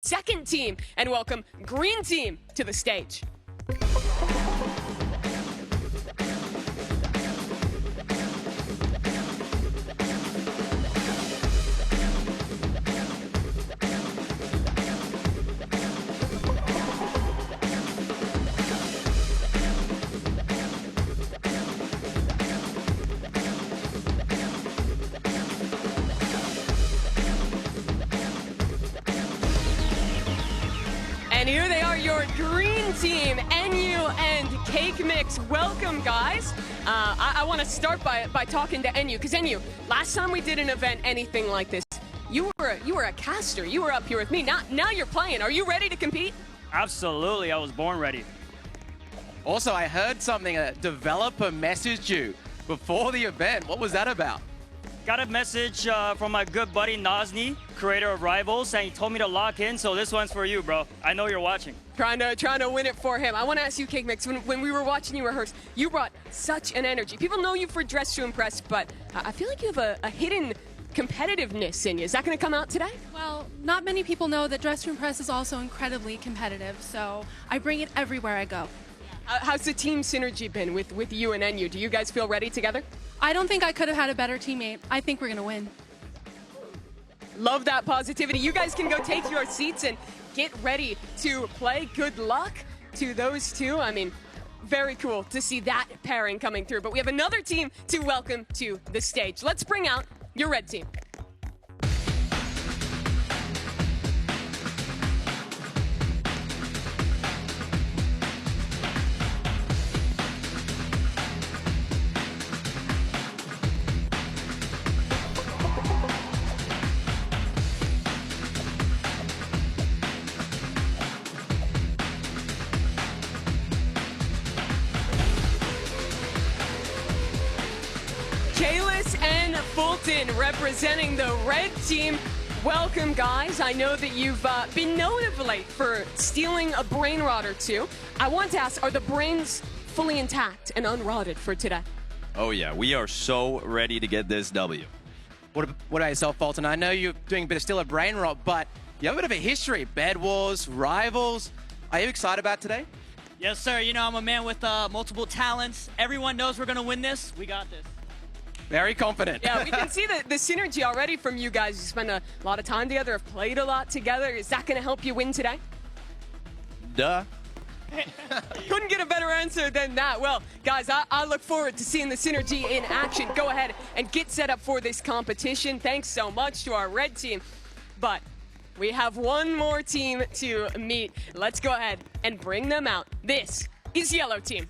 second team and welcome Green Team to the stage. And here they are, your Green Team, NU and Cake Mix. Welcome, guys. I want to start by talking to NU, because NU, last time we did an event anything like this, you were a caster. You were up here with me. Now you're playing. Are you ready to compete? Absolutely, I was born ready. Also, I heard something, a developer messaged you before the event. What was that about? Got a message from my good buddy Nazni, creator of Rivals, and he told me to lock in, so this one's for you, bro. I know you're watching. Trying to win it for him. I want to ask you, Cake Mix, when we were watching you rehearse, you brought such an energy. People know you for Dress to Impress, but I feel like you have a hidden competitiveness in you. Is that going to come out today? Well, not many people know that Dress to Impress is also incredibly competitive, so I bring it everywhere I go. How's the team synergy been with you and NU? Do you guys feel ready together? I don't think I could have had a better teammate. I think we're going to win. Love that positivity. You guys can go take your seats and get ready to play. Good luck to those two. I mean, very cool to see that pairing coming through. But we have another team to welcome to the stage. Let's bring out your red team. Kalis and Fulton representing the red team. Welcome, guys. I know that you've been known of late for stealing a brain rot or two. I want to ask, are the brains fully intact and unrotted for today? Oh yeah, we are so ready to get this W. What about yourself, Fulton? I know you're doing a bit of still a brain rot, but you have a bit of a history. Bed Wars, Rivals. Are you excited about today? Yes, sir. You know, I'm a man with multiple talents. Everyone knows we're going to win this. We got this. Very confident. Yeah, we can see the synergy already from you guys. You spend a lot of time together, have played a lot together. Is that going to help you win today? Duh. Couldn't get a better answer than that. Well, guys, I look forward to seeing the synergy in action. Go ahead and get set up for this competition. Thanks so much to our red team. But we have one more team to meet. Let's go ahead and bring them out. This is Yellow Team.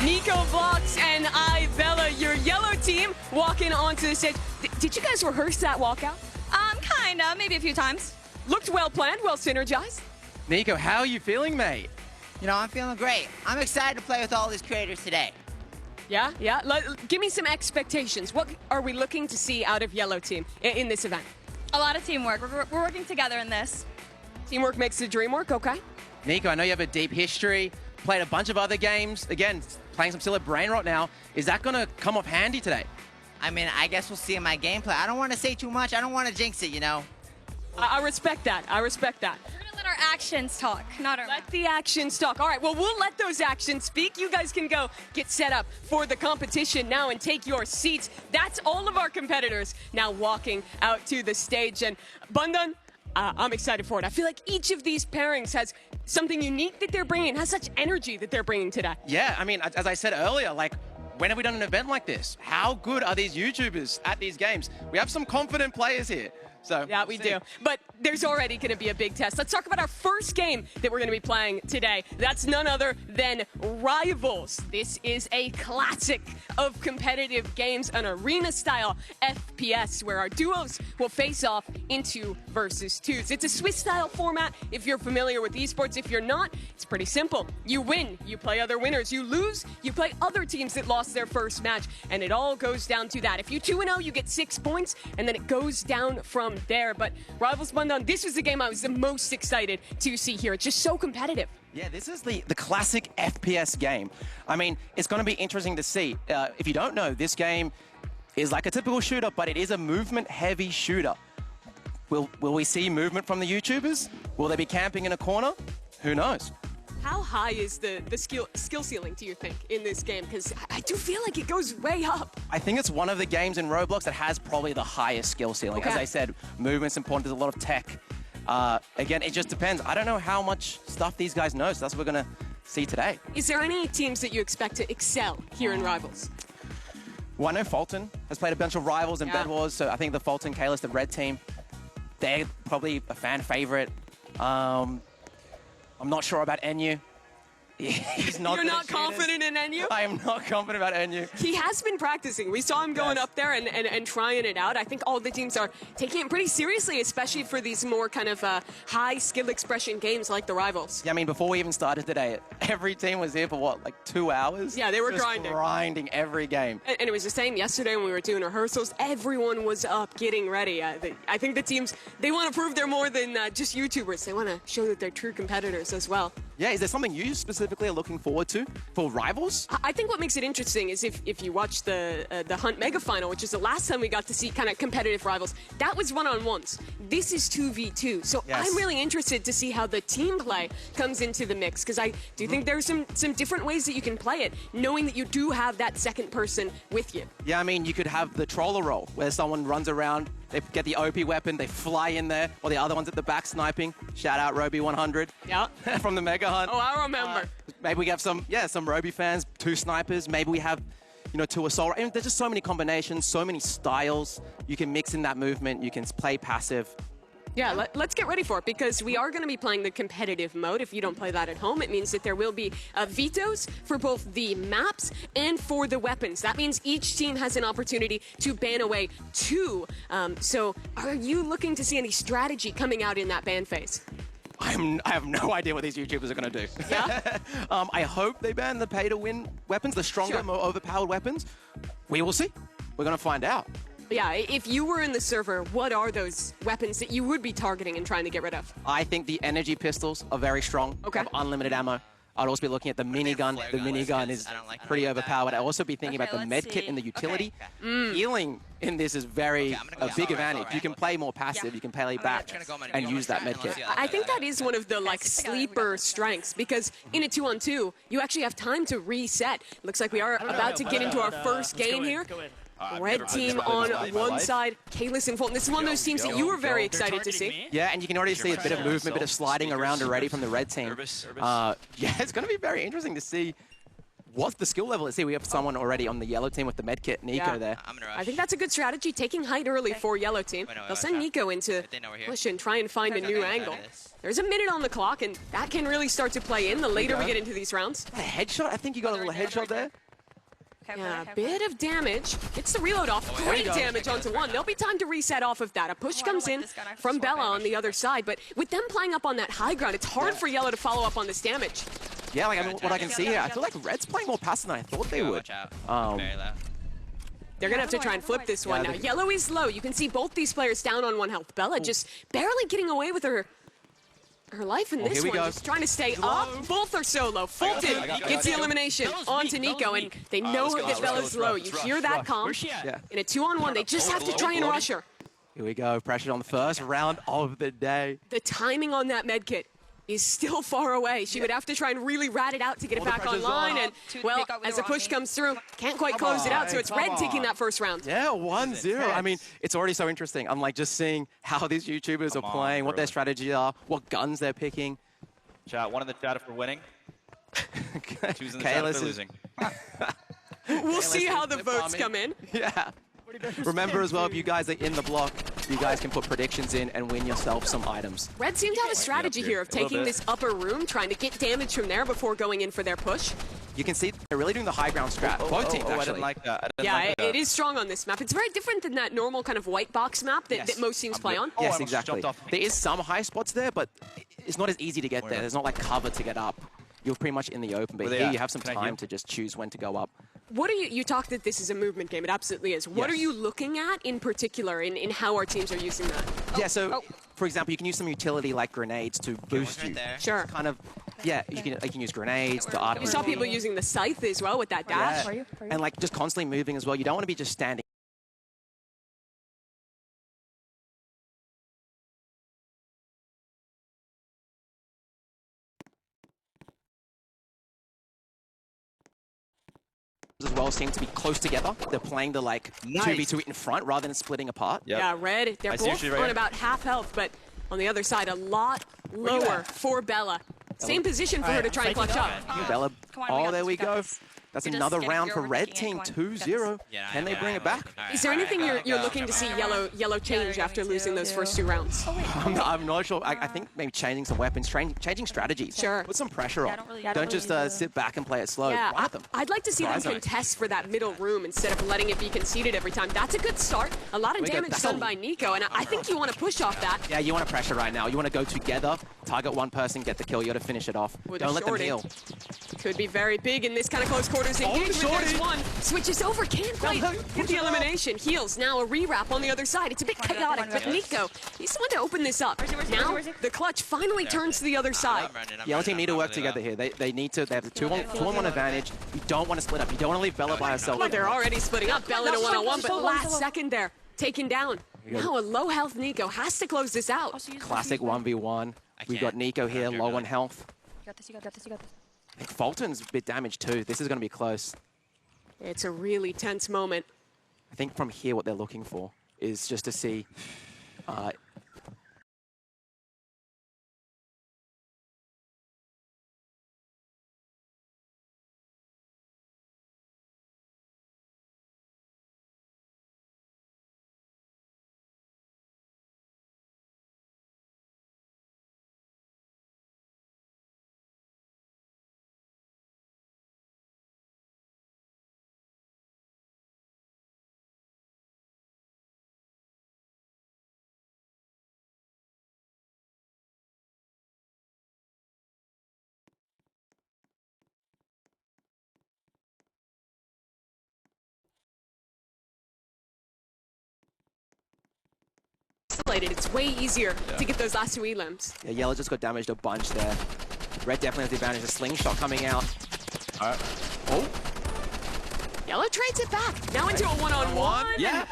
Nico Vlox and Bella, your yellow team, walking onto the stage. Did you guys rehearse that walkout? Kinda, maybe a few times. Looked well planned, well synergized. Nico, how are you feeling, mate? You know, I'm feeling great. I'm excited to play with all these creators today. Yeah. Give me some expectations. What are we looking to see out of Yellow Team in this event? A lot of teamwork. We're working together in this. Teamwork makes the dream work, okay? Nico, I know you have a deep history, played a bunch of other games. Again, playing some still a brain rot now. Is that going to come off handy today? I mean, I guess we'll see in my gameplay. I don't want to say too much. I don't want to jinx it, you know? I respect that. I respect that. We're gonna let our actions talk, not our Let the actions talk. All right, well, we'll let those actions speak. You guys can go get set up for the competition now and take your seats. That's all of our competitors now walking out to the stage. And Bundan, I'm excited for it. I feel like each of these pairings has something unique that they're bringing, has such energy that they're bringing today. Yeah, I mean, as I said earlier, like, when have we done an event like this? How good are these YouTubers at these games? We have some confident players here. So Yeah, we do. But there's already going to be a big test. Let's talk about our first game that we're going to be playing today. That's none other than Rivals. This is a classic of competitive games, an arena-style FPS where our duos will face off in 2 versus 2s. It's a Swiss-style format if you're familiar with esports. If you're not, it's pretty simple. You win, you play other winners. You lose, you play other teams that lost their first match. And it all goes down to that. If you 2-0, you get 6 points, and then it goes down from there. But Rivals Bundan, this was the game I was the most excited to see here. It's just so competitive. Yeah, this is the classic FPS game. I mean, it's going to be interesting to see. If you don't know, this game is like a typical shooter, but it is a movement-heavy shooter. Will we see movement from the YouTubers? Will they be camping in a corner? Who knows? How high is the skill ceiling, do you think, in this game? Because I do feel like it goes way up. I think it's one of the games in Roblox that has probably the highest skill ceiling. Okay. As I said, movement's important. There's a lot of tech. Again, it just depends. I don't know how much stuff these guys know, so that's what we're going to see today. Is there any teams that you expect to excel here in Rivals? Well, I know Fulton has played a bunch of Rivals and Yeah. Bed Wars, so I think the Fulton Kalis, the red team, they're probably a fan favorite. I'm not sure about NU. He's not. You're good not at shooters. confident in NU? I am not confident about NU. He has been practicing. We saw him going Yes. up there and trying it out. I think all the teams are taking it pretty seriously, especially for these more kind of high skill expression games like the Rivals. Yeah, I mean, before we even started today, every team was here for what, like 2 hours? Yeah, they were Just grinding. grinding every game. And it was the same yesterday when we were doing rehearsals. Everyone was up getting ready. I think the teams, they want to prove they're more than just YouTubers. They want to show that they're true competitors as well. Yeah, is there something you specifically are looking forward to for Rivals? I think what makes it interesting is if you watch the Hunt Mega Final, which is the last time we got to see kind of competitive Rivals, that was one-on-ones. This is 2v2. So Yes. I'm really interested to see how the team play comes into the mix, because I do think there's some different ways that you can play it, knowing that you do have that second person with you. Yeah, I mean, you could have the troller roll, where someone runs around, they get the OP weapon, they fly in there, while the other one's at the back sniping. Shout out Roby 100. Yeah. From the Mega Hunt. Oh, I remember. Maybe we have some Roby fans, 2 snipers. Maybe we have, 2 assault. I mean, there's just so many combinations, so many styles. You can mix in that movement. You can play passive. Yeah, let's get ready for it, because we are going to be playing the competitive mode. If you don't play that at home, it means that there will be vetoes for both the maps and for the weapons. That means each team has an opportunity to ban away 2. So are you looking to see any strategy coming out in that ban phase? I have no idea what these YouTubers are going to do. Yeah? I hope they ban the pay-to-win weapons, the stronger, Sure. more overpowered weapons. We will see. We're going to find out. Yeah, if you were in the server, what are those weapons that you would be targeting and trying to get rid of? I think the energy pistols are very strong. Okay. Have unlimited ammo. I'd also be looking at the minigun. flare The gun minigun is is good. I don't like pretty that. overpowered. I'd also be thinking Okay, about the let's med kit see. in the utility. Mm. Healing in this is very I'm gonna go a big alright, advantage. alright. You can play more passive. Yeah. You can play I'm back gonna go my- and go my use that shot med and kit. let's see how I think that is one of the like Guys, we got it, we got sleeper this. strengths, because in a 2-on-2, you actually have time to reset. Looks like we are about to get into our first game here. Red team on one side, Kalis and Fulton. This is one of those teams that you were very excited to see. Yeah, and you can already see a bit of movement, bit of sliding around already from the red team. Nervous. Yeah, it's going to be very interesting to see what the skill level is. See, we have someone already on the yellow team with the med kit, Nico Yeah. there. I'm gonna rush. I think that's a good strategy, taking height early for yellow team. Wait, no, They'll wait, send watch out. Nico into They know we're here. push and try and find a new Okay, angle. got this. There's a minute on the clock, and that can really start to play in the later we go. get into these rounds. A headshot? I think you got a little headshot there. Yeah, a bit of damage. Gets the reload off. Great go. damage onto one. There'll be time to reset off of that. A push I don't comes like in this gun. I have to from swap Bella my on the other side, but with them playing up on that high ground, it's hard for Yellow to follow up on this damage. Yeah, like I mean, what I can see here, I feel like Red's playing more passive than I thought they Yeah, would. watch out. Um, Very low. They're gonna have to try and flip this one Yeah, now. they- Yellow is low. You can see both these players down on 1 health. Bella just barely getting away with her life in Oh, this here we one. go. Just trying to stay up. Both are so low. Fulton gets the elimination Bella's onto weak, Nico, Bella's and weak. they know let's go, that let's go, Bella's let's low. rush, You rush, hear that rush. comp? Where's she at? Yeah. In a 2-on-1, they just have to try and rush her. Here we go. Pressure on the first round of the day. The timing on that med kit is still far away. She would have to try and really rat it out to get it All the back pressure's online, on. and To well, make up with as the the push wrong comes through, can't quite close it out, so it's Red taking that first round. Yeah, 1-0. I mean, it's already so interesting. I'm like just seeing how these YouTubers Come are on, playing, what their bro. strategies are, what guns they're picking. Chat, one in the chat for winning. Two's in the chat Kalis for is- losing. We'll see how the They're votes bombing. come in. Yeah. Remember as well, if you guys are in the block, you guys can put predictions in and win yourself some items. Red seem to have a strategy here of taking this upper room, trying to get damage from there before going in for their push. You can see they're really doing the high ground strat. Both teams, I actually. didn't like that. I didn't Yeah, like that. it is strong on this map. It's very different than that normal kind of white box map that, Yes. that most teams play on. I Yes, almost exactly. jumped off. There is some high spots there, but it's not as easy to get there. There's not like cover to get up. You're pretty much in the open, but Where they here at? you have some Can I time heal? to just choose when to go up. What are you talked that this is a movement game. It absolutely is. What are Yes. you looking at in particular in how our teams are using that? Yeah, so for example, you can use some utility like grenades to boost you. there. Sure. Kind of, yeah, you can use grenades, the art. We saw people using the scythe as well with that dash. Yeah. And like just constantly moving as well. You don't want to be just standing. As well seem to be close together. They're playing the like 2v2 in front rather than splitting apart. Yep. Yeah, Red, they're I see both you right on here. about half health, but on the other side, a lot lower for Bella. Same position for her to try and clutch up. Bella, Come on, we oh, got there this, we we got go. this. That's You're just another getting- round you're for Red overthinking it. Team, Come on, we got 2-0. Yeah, Can they bring it back? Is there anything you're looking to see yellow change they're after going losing to. those first two rounds? I'm not sure. I think maybe changing some weapons, changing strategies. Sure. Put some pressure on. I Don't just sit back and play it slow. Yeah, Run at them. I'd like to see them Surprise zone. contest for that middle room instead of letting it be conceded every time. That's a good start. A lot of We go- damage that's done a- by Nico, and I think you want to push off that. Yeah, you want to pressure right now. You want to go together, target one person, get the kill. You got to finish it off. With a Don't let them shorty. heal. Could be very big in this kind of close quarters engagement. shorty. There's one. Switches over, can't quite get the elimination. Heals, now a re-wrap on the other side. It's a bit chaotic, but Nico, he's the one to open this up. Now, the clutch finally turns to the other side. Yellow team need to work together here. They need to. They have the 2-on-1 advantage. You don't want to split up. You don't want to leave Bella by herself. But they're already splitting up. Bella in a one-on-one, but last second there, taken down. Now a low health Nico has to close this out. Classic 1v1. We've got Nico here, low on health. You got this, you got this, you got this. I think Fulton's a bit damaged too. This is going to be close. It's a really tense moment. I think from here what they're looking for is just to see Isolated, it's way easier to get those last two elims. yeah, Yellow just got damaged a bunch there. Red definitely has the advantage. A slingshot coming out. Oh, Yellow trades it back. Now into a one-on-one. yeah.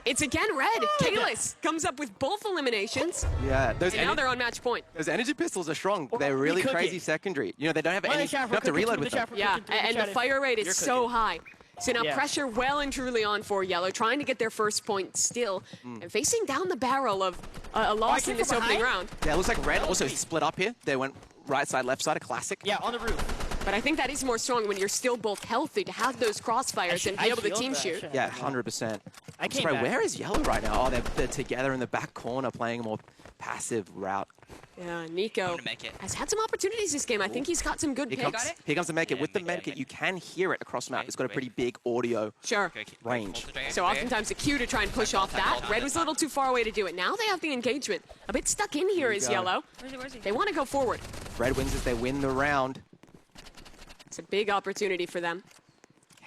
It's again Red. Kalis comes up with both eliminations. Yeah, those, And now they're on match point. those energy pistols are strong. They're really cook crazy it. secondary. You know, they don't have Run any, the chat, you have to we're cooking reload to with the them. chat. Yeah, and the fire rate is so high. So now Yeah. pressure well and truly on for Yellow, trying to get their first point still, and facing down the barrel of a loss in came this from opening behind? round. Yeah, it looks like Red also split up here. They went right side, left side, a classic. Yeah, on the roof. But I think that is more strong when you're still both healthy to have those crossfires and be able to team shoot. Yeah, 100%. I came Sorry, back. where is Yellow right now? Oh, they're together in the back corner playing a more passive route. Yeah, Nico gonna make it. has had some opportunities this game. I think he's got some good Here picks. comes the medkit. With the medkit, you can hear it across map. It's got a pretty big audio Sure. range. So oftentimes a cue to try and push off that. Red was a little too far away to do it. Now they have the engagement. A bit stuck in here is go. Yellow. Where's he? They want to go forward. Red wins as they win the round. It's a big opportunity for them.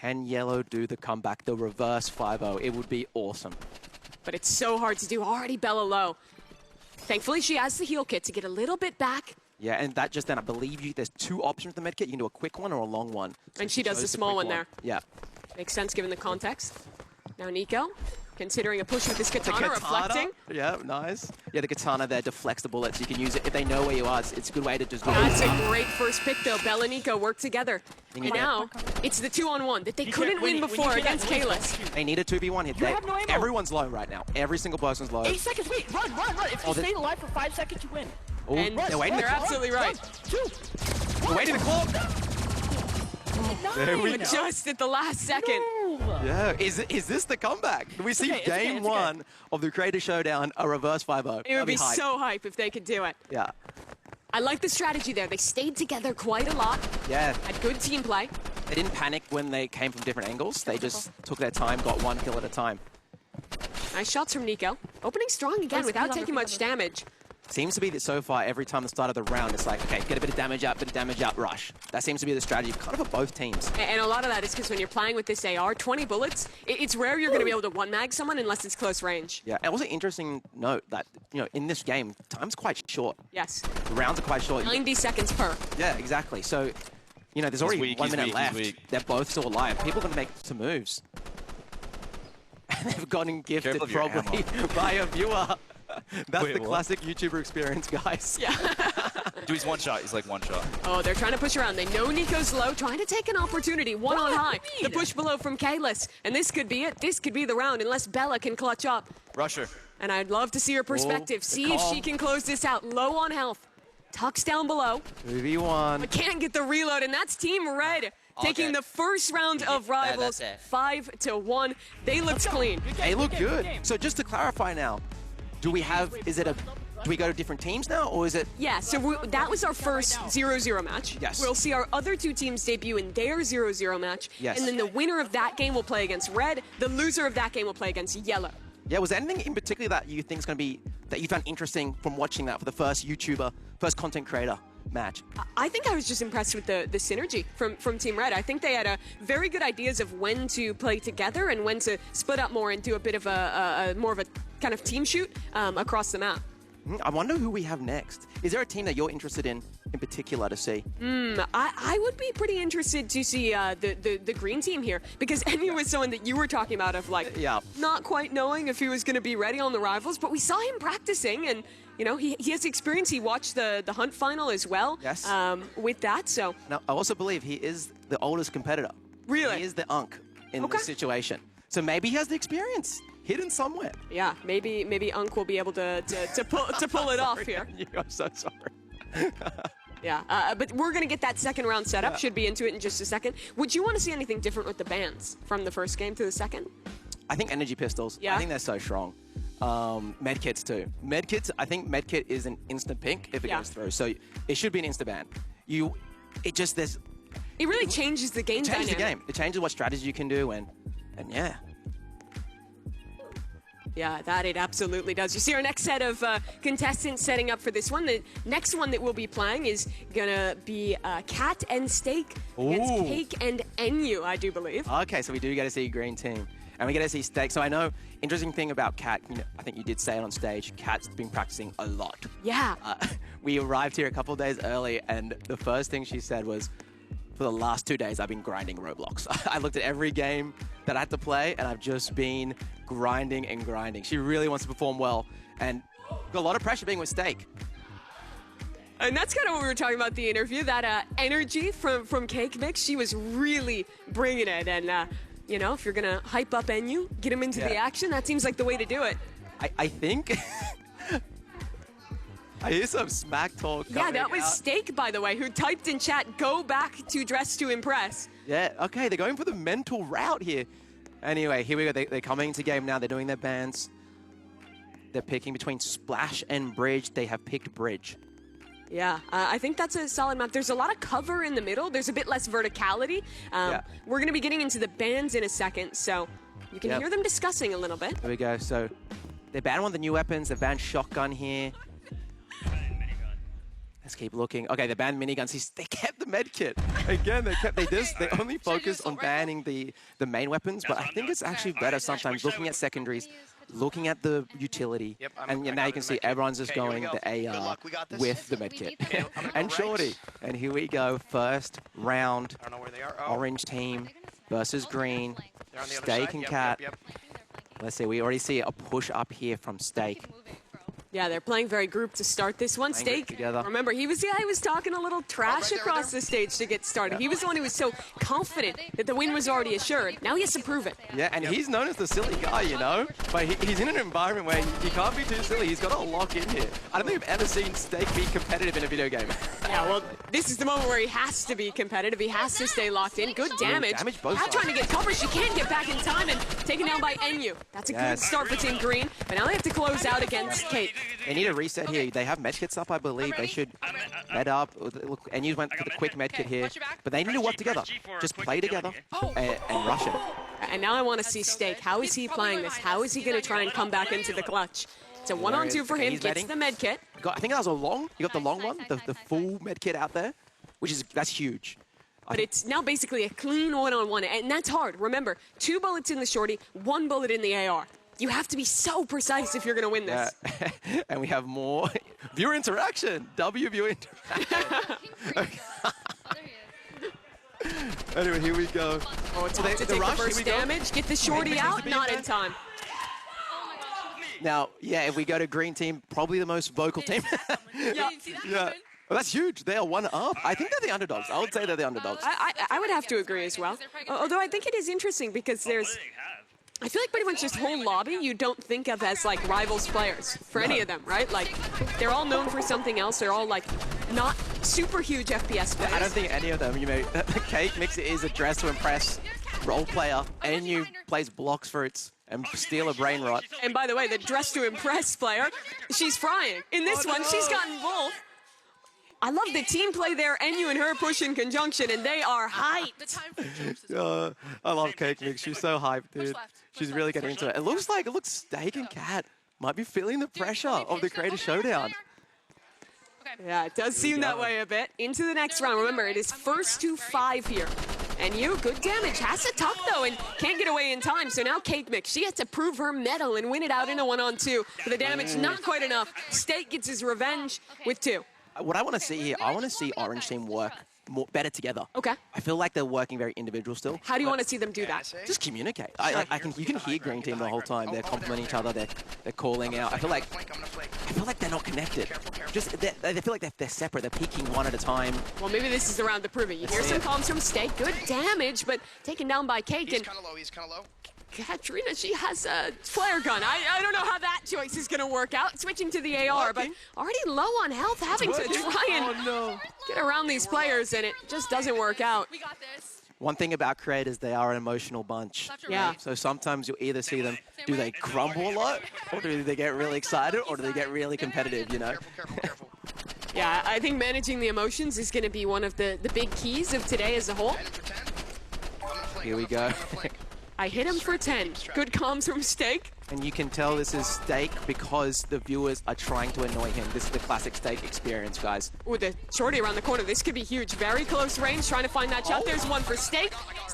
Can Yellow do the comeback, the reverse 5-0? It would be awesome. But it's so hard to do. Already Bella low. Thankfully, she has the heal kit to get a little bit back. Yeah, and that just then, I believe there's two options with the medkit. You can do a quick one or a long one. So And she does the chose small quick one there. Yeah. Makes sense given the context. Now Nico, considering a push with this katana, reflecting. Yeah, nice. Yeah, the katana there deflects the bullets. You can use it if they know where you are. It's a good way to just do That's it. a great first pick, though. Bella and Nico work together. And now, it's the 2-on-1 that they couldn't win before against Kalis. They need a 2v1 hit. have no ammo. Everyone's low right now. Every single person's low. 8 seconds, wait, run. If you Oh, stay alive for 5 seconds, you win. Oh, And they're waiting. they're absolutely right. They're waiting the clock. There we go. Just at the last second. Yeah, is this the comeback? Do we see okay, it's okay, game it's okay. one of the Creator Showdown, a reverse 5-0? It would be hype. so hype if they could do it. Yeah, I like the strategy there. They stayed together quite a lot, yeah. had good team play. They didn't panic when they came from different angles. They just took their time, got one kill at a time. Nice shots from Nico. Opening strong again without taking much damage. Seems to be that so far, every time the start of the round, it's like, okay, get a bit of damage out, rush. That seems to be the strategy kind of for both teams. And a lot of that is because when you're playing with this AR, 20 bullets, it's rare you're going to be able to one-mag someone unless it's close range. Yeah, and also interesting note that, in this game, time's quite short. Yes. The rounds are quite short. 90 seconds per. Yeah, exactly. So, there's already weak, 1 he's minute weak, left. he's weak. They're both still alive. People are going to make some moves. And they've gotten gifted Careful of your probably by a viewer. That's Wait, the what? classic YouTuber experience, guys. Yeah. Dude, he's one shot. He's like one shot. Oh, they're trying to push around. They know Nico's low, trying to take an opportunity. One on high. The push below from Kalis. And this could be it. This could be the round unless Bella can clutch up. Rusher. And I'd love to see her perspective. See if she can close this out. Low on health. Tucks down below. 2v1. But can't get the reload. And that's Team Red taking dead. the first round of Rivals that's it. 5-1. They looked clean. They look good. So just to clarify now, do we go to different teams now, or is it? Yeah, so that was our first 0-0 match. Yes. We'll see our other two teams debut in their 0-0 match. Yes. And then the winner of that game will play against Red. The loser of that game will play against Yellow. Yeah, was there anything in particular that you think is going to be, that you found interesting from watching that for the first YouTuber, first content creator match? I think I was just impressed with the synergy from Team Red. I think they had very good ideas of when to play together and when to split up more and do a bit of a more of a kind of team shoot across the map. I wonder who we have next. Is there a team that you're interested in particular to see? I would be pretty interested to see the green team here, because Enyu was someone that you were talking about of like not quite knowing if he was going to be ready on the Rivals, but we saw him practicing and he has experience. He watched the Hunt final as well. Yes. With that, so. Now, I also believe he is the oldest competitor. Really? He is the unk in this situation. So maybe he has the experience hidden somewhere. Yeah, maybe Unk will be able to pull it off here. I'm so sorry. Yeah, but we're going to get that second round set up. Should be into it in just a second. Would you want to see anything different with the bans from the first game to the second? I think energy pistols. Yeah. I think they're so strong. Medkits too. Medkits. I think medkit is an instant pink if it goes through. So it should be an insta ban. It really changes the game It changes dynamic. the game. It changes what strategy you can do and yeah. Yeah, that it absolutely does. You see our next set of contestants setting up for this one. The next one that we'll be playing is gonna be Cat and Steak against Ooh. Cake and Enyu, I do believe. Okay, so we do get to see green team. And we get to see Steak. So I know, interesting thing about Cat, I think you did say it on stage, Cat's been practicing a lot. Yeah. We arrived here a couple of days early, and the first thing she said was, for the last 2 days, I've been grinding Roblox. I looked at every game that I had to play, and I've just been grinding and grinding. She really wants to perform well, and got a lot of pressure being with Steak. And that's kind of what we were talking about in the interview, that energy from Cake Mix. She was really bringing it, and if you're gonna hype up Enyu, get him into the action, that seems like the way to do it. I think... I hear some smack talk Yeah, coming that was out. Steak, by the way, who typed in chat, go back to Dress to Impress. Yeah, okay, they're going for the mental route here. Anyway, here we go. They're coming into game now. They're doing their bans. They're picking between Splash and Bridge. They have picked Bridge. Yeah, I think that's a solid map. There's a lot of cover in the middle. There's a bit less verticality. We're going to be getting into the bans in a second, so you can hear them discussing a little bit. Here we go. So they banned one of the new weapons. They banned Shotgun here. Let's keep looking. Okay, they banned miniguns. They kept the med kit. Again, they only focus on banning the main weapons, but I think it's actually better sometimes looking at secondaries, looking at the utility, and now you can see everyone's just going the AR with the med kit. And Shorty. And here we go, first round, orange team versus green, Steak and Cat. Let's see, we already see a push up here from Steak. Yeah, they're playing very grouped to start this one. Playing Steak, together. remember, he was the guy who was talking a little trash across the stage to get started. He was the one who was so confident that the win was already assured. Now he has to prove it. Yeah, and he's known as the silly guy, you know? But he's in an environment where he can't be too silly. He's got to lock in here. I don't think I've ever seen Steak be competitive in a video game. Yeah, well, this is the moment where he has to be competitive. He has to stay locked in. Good damage. Damage both Now sides. trying to get coverage. She can't get back in time and taken down by NU. That's a good Yes. start for Team Green. But now they have to close out against Kate. They need a reset here. They have medkits up, I believe. They should med up. Look, and you went for the quick medkit here. But they need to work together. Just play together and rush it. And now I want to see Steak. How is he playing this? How is he going to try and come back into the clutch? It's a one-on-two for him. He's Gets betting. the med kit. I think that was a long. You got the long one, the full medkit out there, that's huge. But it's now basically a clean one-on-one, and that's hard. Remember, 2 bullets in the shorty, 1 bullet in the AR. You have to be so precise if you're going to win this. And we have more viewer interaction. Viewer interaction. Anyway, here we go. Oh, it's So tough to the take the rush, here first we go. damage. Get the shorty Needs to out, be not there. in time. Now, yeah, if we go to green team, probably the most vocal team. Yeah. Yeah. Well, that's huge. They are one up. I think they're the underdogs. I would say they're the underdogs. I would have to agree as well. Although I think it is interesting because there's, I feel like pretty much this whole lobby you don't think of as like rivals players for any of them, right? Like they're all known for something else. They're all like not super huge FPS players. I don't think any of them, Cake Mix is a dress to impress role player, and you plays blocks for its and steal a brain rot. And by the way, the dress to impress player, she's frying. In this one, she's gotten both. I love the team play there, NU and her push in conjunction, and they are hyped. I love Cake Mix. She's so hyped, dude. She's really getting into it. It looks Steak and Cat might be feeling the pressure of the Creator Showdown. Yeah, it does seem that way a bit. Into the next round. Remember, it is first to 5 here. And you, good damage. Has to tuck, though, and can't get away in time. So now Cake Mix, she has to prove her mettle and win it out in a 1-on-2. But the damage, not quite enough. Steak gets his revenge with 2. What I want to see here, I want to see Orange Team work better together. Okay. I feel like they're working very individual still. How do you want to see them do that? Just communicate. You can hear Green Team the whole time. They're complimenting each other. They're calling out. I feel like they're not connected. They feel like they're separate. They're peeking one at a time. Well, maybe this is the round to prove it. You hear some comms from Steak. Good damage, but taken down by Cake. He's kind of low. Katrina, she has a flare gun. I don't know how that choice is going to work out. Switching to the AR, but already low on health, having to try and get around these players, and it just doesn't work out. We got this. One thing about creators, they are an emotional bunch. Yeah. So sometimes you'll either see them, do they crumble a lot, or do they get really excited, or do they get really competitive, you know? Careful. Yeah, I think managing the emotions is going to be one of the big keys of today as a whole. Here we go. I hit him for 10. Good comms from Steak. And you can tell this is Steak because the viewers are trying to annoy him. This is the classic Steak experience, guys. Ooh, the shorty around the corner. This could be huge. Very close range, trying to find that shot. There's one for Steak.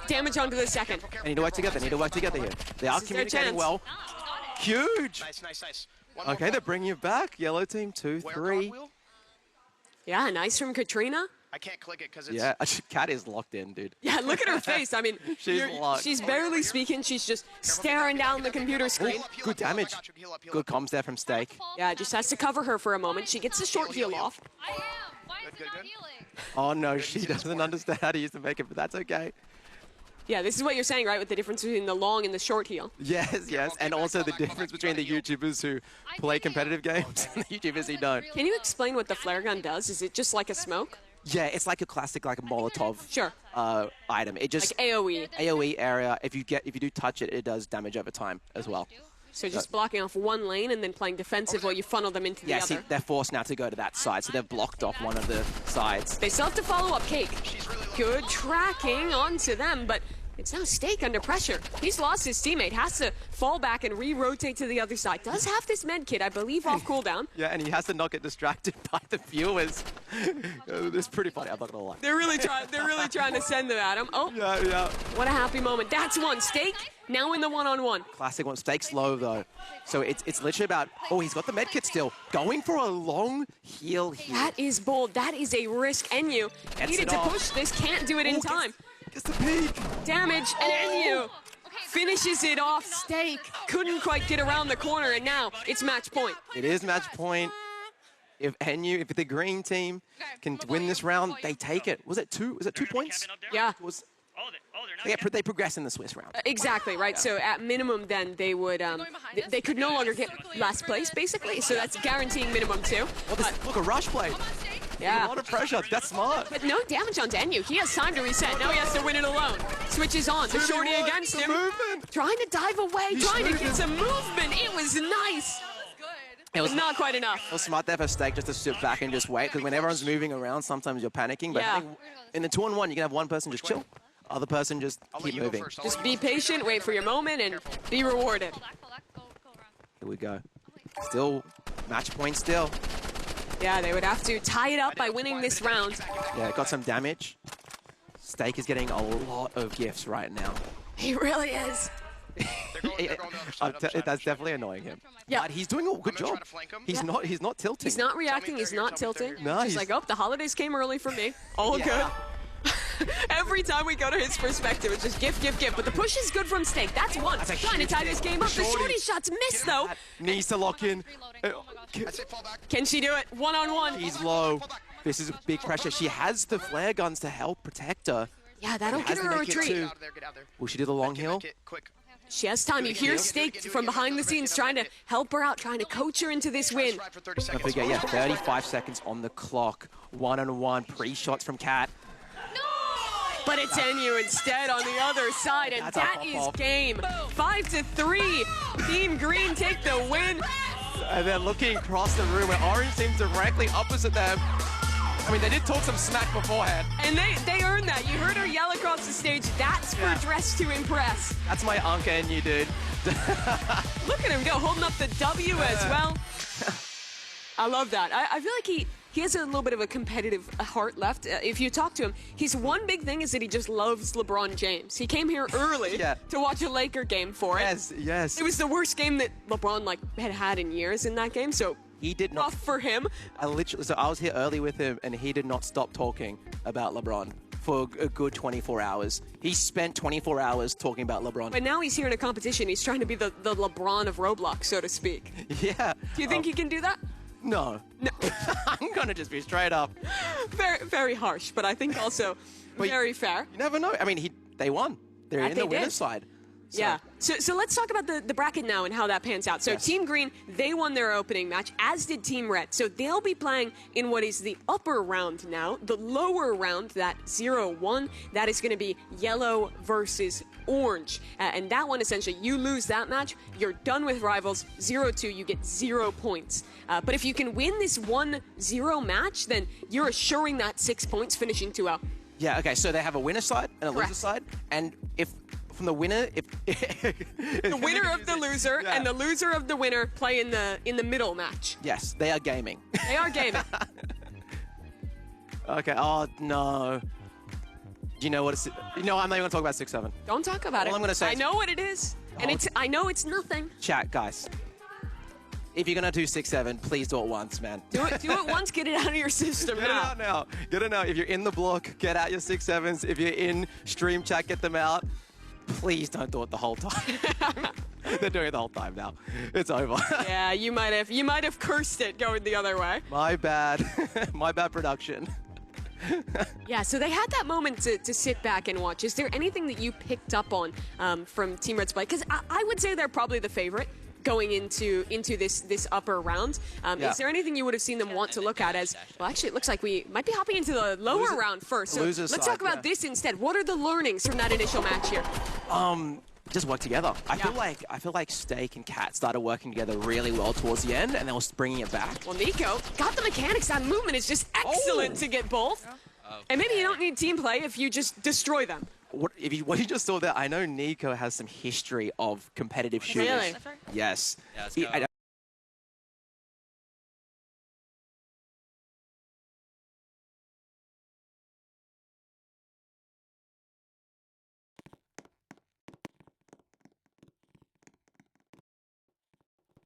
Damage onto the second. They need to work together. They need to work together here. They are This is their communicating chance. well. Huge. Nice. One more Okay, they're point. bringing you back. Yellow team 2, Where 3. cartwheel? Yeah, nice from Katrina. I can't click it because it's... Yeah, Cat is locked in, dude. Yeah, look at her face. I mean, She's locked. she's barely speaking. She's just staring down the computer screen. Good damage. Good comms there from Steak. Yeah, just has to cover her for a moment. She gets the short heal off. I am. Why is it Good, not good. healing? Oh no, she doesn't understand how to use the makeup, but that's okay. Yeah, this is what you're saying, right, with the difference between the long and the short heal. Yes, and also the difference between the YouTubers who play competitive games and the YouTubers who don't. Can you explain what the flare gun does? Is it just like a smoke? Yeah, it's like a classic, like a Molotov Sure. item. It just Like AoE. AoE area. If you do touch it, it does damage over time as well. So just blocking off one lane and then playing defensive while you funnel them into the Yeah, other. see, they're forced now to go to that side, so they've blocked off one of the sides. They still have to follow up Cake. Good tracking onto them, but it's now Steak under pressure. He's lost his teammate, has to fall back and re-rotate to the other side. Does have this med kit, I believe, off cooldown. Yeah, and he has to not get distracted by the viewers. It's pretty funny, I'm not gonna lie. They're really trying to send them at him. Oh, Yeah. what a happy moment. That's one. Steak now in the one-on-one. Classic one. Steak's low though. So it's literally about, oh, he's got the med kit still. Going for a long heal here. That is bold. That is a risk. NU Gets needed it to off. push this. Can't do it in time. Gets the peak. Damage and NU. finishes it off. Steak couldn't quite get around the corner, and now it's match point. It is match point. If the green team can win this round, they take it. Was it 2? Was it 2 points? Yeah. It was. They progress in the Swiss round. Exactly, right? So at minimum, then they would, they could no longer get last place, basically. So that's guaranteeing minimum 2. Look, a rush play. Yeah. A lot of pressure. That's smart. But no damage on Danu. He has time to reset. Now he has to win it alone. Switches on. The shorty against him. Movement. Trying to dive away, trying to get some movement. It was nice. It was not quite enough. It was smart there for Steak just to sit back and just wait, because when everyone's moving around, sometimes you're panicking. But Yeah. I think in the 2-on-1, you can have one person just chill, other person just keep moving. Just be patient, wait for your moment, and be rewarded. Here we go. Still, match point still. Yeah, they would have to tie it up by winning this round. Yeah, got some damage. Steak is getting a lot of gifts right now. He really is. That's definitely annoying him. Yeah. But he's doing a good try job. to flank him. He's not tilting. He's not reacting, he's not tilting. No, He's like, oh, the holidays came early for me. All Yeah. good. Every time we go to his perspective, it's just gift, gift, gift. But the push is good from Steak. That's one. That's a Trying to huge tie this thing. game up. The Shorty. shorty shots missed, though. Needs to lock in. I'd say fall back. Can she do it? One-on-one. He's low. This is big pressure. She has the flare guns to help protect her. Yeah, that'll get Hasn't her a make it retreat. too. Get out of there, get out of there. Will she do the long hill? Get quick. She has time. You hear Steak from behind the scenes trying to help her out, trying to coach her into this win. Right for 30 Don't seconds. forget, yeah, 35 seconds on the clock. 1-on-1 pre-shots from Cat. But it's NU instead on the other side, and That's a that is pop-off. game. 5-3. Team Green take the win. And then looking across the room where Orange seems directly opposite them. I mean, they did talk some smack beforehand. And they earned that. You heard her yell across the stage. That's for Dress to Impress. That's my Anka and you, dude. Look at him go, holding up the W as well. I love that. I feel like he has a little bit of a competitive heart left. If you talk to him, his one big thing is that he just loves LeBron James. He came here early Yeah. to watch a Laker game for it. Yes. It was the worst game that LeBron had in years in that game, so He did not. rough for him. I was here early with him, and he did not stop talking about LeBron for a good 24 hours. He spent 24 hours talking about LeBron. But now he's here in a competition. He's trying to be the LeBron of Roblox, so to speak. Yeah. Do you think he can do that? No. No. I'm gonna just be straight up. Very, very harsh, but I think also very fair. You never know. I mean, they won. They're That in they the winner's did. side. So- Yeah. So let's talk about the bracket now and how that pans out. So Yes. Team Green, they won their opening match, as did Team Red. So they'll be playing in what is the upper round now. The lower round, that 0-1, that is going to be yellow versus orange. And that one, essentially, you lose that match, you're done with rivals. 0-2, you get 0 points. But if you can win this 1-0 match, then you're assuring that 6 points, finishing 2-0. Yeah, okay, so they have a winner side and a Correct. loser side. And if from the winner, if The winner of the loser and the loser of the winner play in the middle match. Yes, they are gaming. They are gaming. Okay, oh no. Do you know what it's... No, I'm not even going to talk about 6-7. Don't talk about it. All I'm gonna say I is- know what it is, and I know it's nothing. Chat, guys. If you're going to do 6-7, please do it once, man. Do it once, get it out of your system Get it now. out now. Get it out. If you're in the block, get out your 6-7s. If you're in stream chat, get them out. Please don't do it the whole time. They're doing it the whole time now. It's over. Yeah, you might have cursed it going the other way. My bad. My bad production. Yeah, so they had that moment to sit back and watch. Is there anything that you picked up on from Team Red's play? Because I would say they're probably the favorite going into this upper round. Yeah. Is there anything you would have seen them want to look at as, well, actually, it looks like we might be hopping into the lower round first. So loser let's side, talk about yeah. this instead. What are the learnings from that initial match here? Just work together. I feel like Steak and Cat started working together really well towards the end, and they were bringing it back. Well, Nico got the mechanics. That movement is just excellent to get both. And maybe you don't need team play if you just destroy them. What you just saw there, I know Nico has some history of competitive shooters. Really? Yes. Yeah, let's He- go. I-